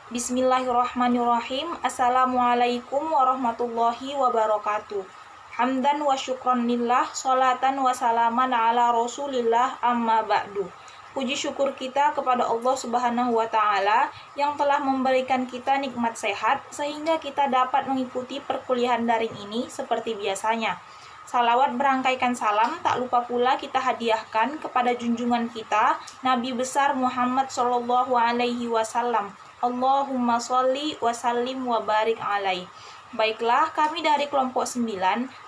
Bismillahirrahmanirrahim. Assalamualaikum warahmatullahi wabarakatuh. Hamdan wa syukran lillah, salatan wa salaman ala rasulillah, amma ba'du. Puji syukur kita kepada Allah Subhanahu wa Ta'ala yang telah memberikan kita nikmat sehat sehingga kita dapat mengikuti perkuliahan daring ini seperti biasanya. Salawat berangkaikan salam tak lupa pula kita hadiahkan kepada junjungan kita Nabi besar Muhammad Shallallahu Alaihi Wasallam. Allahumma sholli wa sallim wa barik alaih. Baiklah, kami dari kelompok 9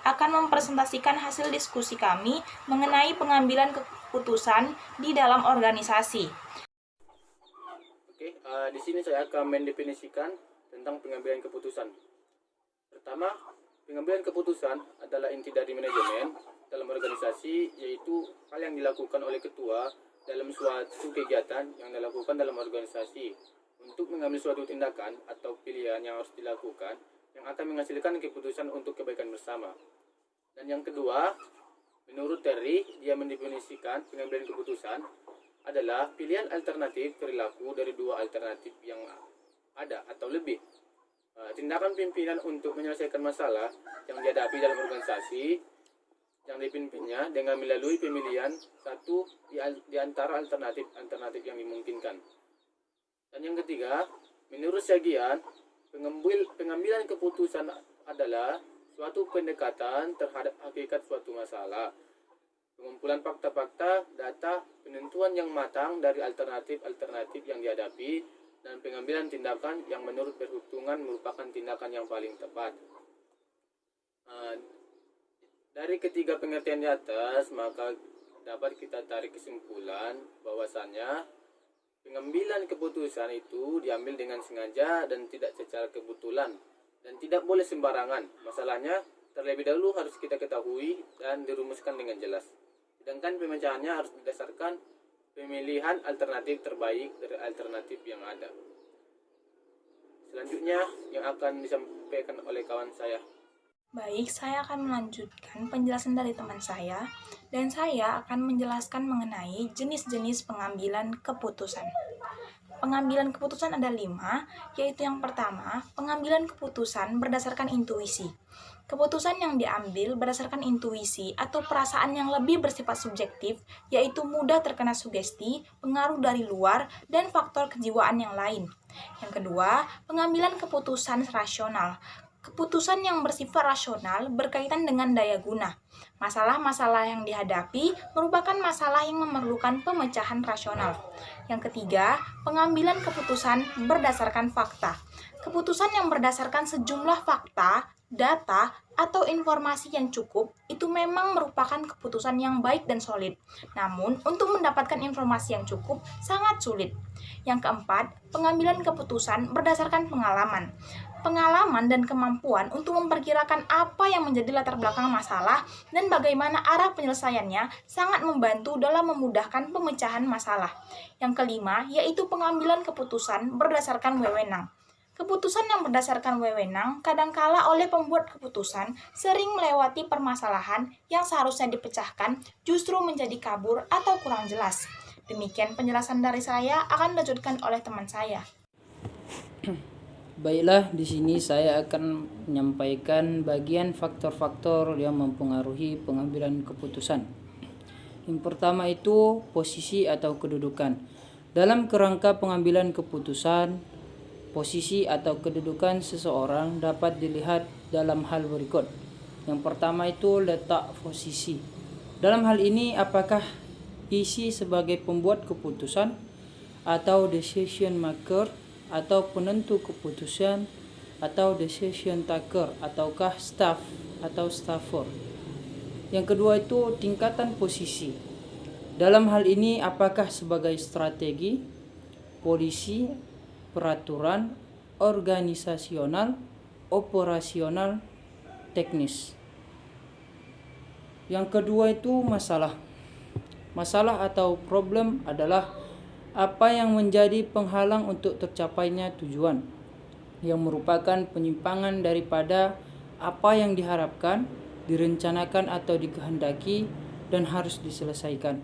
akan mempresentasikan hasil diskusi kami mengenai pengambilan keputusan di dalam organisasi. Di sini saya akan mendefinisikan tentang pengambilan keputusan. Pertama, pengambilan keputusan adalah inti dari manajemen dalam organisasi, yaitu hal yang dilakukan oleh ketua dalam suatu kegiatan yang dilakukan dalam organisasi untuk mengambil suatu tindakan atau pilihan yang harus dilakukan yang akan menghasilkan keputusan untuk kebaikan bersama. Dan yang kedua, menurut Terry, dia mendefinisikan pengambilan keputusan adalah pilihan alternatif perilaku dari dua alternatif yang ada atau lebih. Tindakan pimpinan untuk menyelesaikan masalah yang dihadapi dalam organisasi yang dipimpinnya dengan melalui pemilihan satu di antara alternatif yang dimungkinkan. Dan yang ketiga, menurut Syagian, pengambilan keputusan adalah suatu pendekatan terhadap hakikat suatu masalah, pengumpulan fakta-fakta, data, penentuan yang matang dari alternatif yang dihadapi, dan pengambilan tindakan yang menurut perhitungan merupakan tindakan yang paling tepat. Dari ketiga pengertian di atas, maka dapat kita tarik kesimpulan bahwasannya pengambilan keputusan itu diambil dengan sengaja dan tidak secara kebetulan dan tidak boleh sembarangan. Masalahnya terlebih dahulu harus kita ketahui dan dirumuskan dengan jelas. Sedangkan pemecahannya harus berdasarkan pemilihan alternatif terbaik dari alternatif yang ada. Selanjutnya yang akan disampaikan oleh kawan saya. Baik, saya akan melanjutkan penjelasan dari teman saya dan saya akan menjelaskan mengenai jenis-jenis pengambilan keputusan. Pengambilan keputusan ada 5, yaitu yang pertama, pengambilan keputusan berdasarkan intuisi. Keputusan yang diambil berdasarkan intuisi atau perasaan yang lebih bersifat subjektif, yaitu mudah terkena sugesti, pengaruh dari luar, dan faktor kejiwaan yang lain. Yang kedua, pengambilan keputusan rasional. Keputusan yang bersifat rasional berkaitan dengan daya guna. Masalah-masalah yang dihadapi merupakan masalah yang memerlukan pemecahan rasional. Yang ketiga, pengambilan keputusan berdasarkan fakta. Keputusan yang berdasarkan sejumlah fakta, data, atau informasi yang cukup itu memang merupakan keputusan yang baik dan solid. Namun, untuk mendapatkan informasi yang cukup sangat sulit. Yang keempat, pengambilan keputusan berdasarkan pengalaman. Pengalaman dan kemampuan untuk memperkirakan apa yang menjadi latar belakang masalah dan bagaimana arah penyelesaiannya sangat membantu dalam memudahkan pemecahan masalah. Yang kelima, yaitu pengambilan keputusan berdasarkan wewenang. Keputusan yang berdasarkan wewenang kadangkala oleh pembuat keputusan sering melewati permasalahan yang seharusnya dipecahkan justru menjadi kabur atau kurang jelas. Demikian penjelasan dari saya, akan dilanjutkan oleh teman saya. Baiklah, di sini saya akan menyampaikan bagian faktor-faktor yang mempengaruhi pengambilan keputusan. Yang pertama itu posisi atau kedudukan. Dalam kerangka pengambilan keputusan, posisi atau kedudukan seseorang dapat dilihat dalam hal berikut. Yang pertama itu letak posisi. Dalam hal ini, apakah isi sebagai pembuat keputusan atau decision maker atau penentu keputusan atau decision taker ataukah staff atau staffer. Yang kedua itu tingkatan posisi. Dalam hal ini apakah sebagai strategi, polisi, peraturan, organisasional, operasional, teknis. Yang kedua itu masalah. Masalah atau problem adalah apa yang menjadi penghalang untuk tercapainya tujuan, yang merupakan penyimpangan daripada apa yang diharapkan, direncanakan atau dikehendaki dan harus diselesaikan.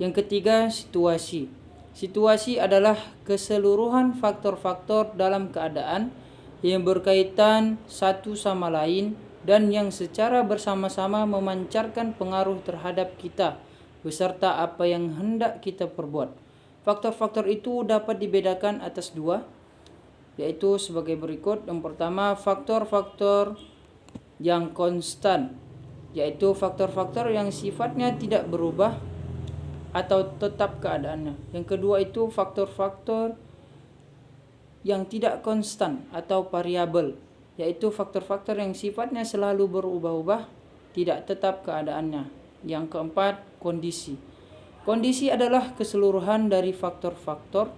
Yang ketiga, situasi. Situasi adalah keseluruhan faktor-faktor dalam keadaan yang berkaitan satu sama lain dan yang secara bersama-sama memancarkan pengaruh terhadap kita beserta apa yang hendak kita perbuat. Faktor-faktor itu dapat dibedakan atas dua, yaitu sebagai berikut. Yang pertama, faktor-faktor yang konstan, yaitu faktor-faktor yang sifatnya tidak berubah atau tetap keadaannya. Yang kedua itu faktor-faktor yang tidak konstan atau variabel, yaitu faktor-faktor yang sifatnya selalu berubah-ubah, tidak tetap keadaannya. Yang keempat, kondisi. Kondisi adalah keseluruhan dari faktor-faktor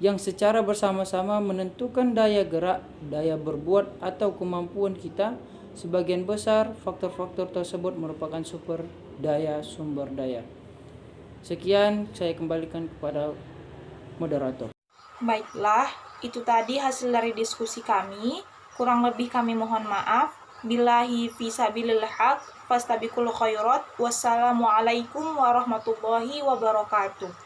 yang secara bersama-sama menentukan daya gerak, daya berbuat, atau kemampuan kita. Sebagian besar faktor-faktor tersebut merupakan sumber daya. Sekian, saya kembalikan kepada moderator. Baiklah, itu tadi hasil dari diskusi kami. Kurang lebih kami mohon maaf. Billahi fisabilil haq, fastabiqul khairat. Wassalamualaikum warahmatullahi wabarakatuh.